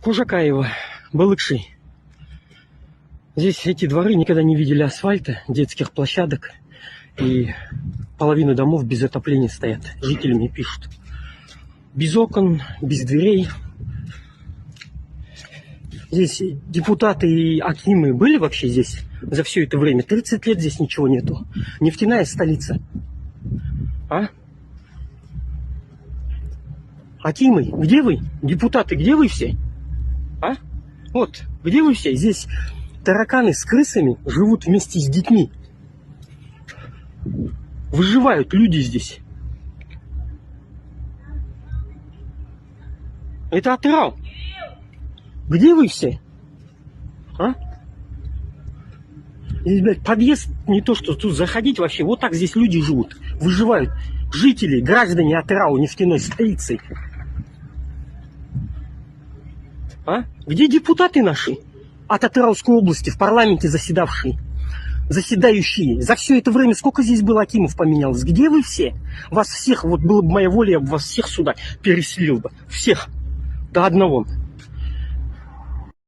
Кужакаево, Балыкши. Здесь эти дворы никогда не видели асфальта, детских площадок. И половина домов без отопления стоят. Жители мне пишут. Без окон, без дверей. Здесь депутаты и акимы были вообще здесь за все это время? 30 лет здесь ничего нету. Нефтяная столица. А? Акимы, где вы? Депутаты, где вы все? А? Вот, где вы все? Здесь тараканы с крысами живут вместе с детьми. Выживают люди здесь. Это атырау. Где вы все? А? Здесь, блядь, подъезд не то, что тут заходить вообще. Вот так здесь люди живут. Выживают. Жители, граждане Атырау, нефтяной столицы. А? Где депутаты наши от Атырауской области в парламенте заседающие? За все это время сколько здесь было акимов поменялось? Где вы все? Вас всех, вот была бы моя воля, я бы вас всех сюда переселил бы. Всех. До одного.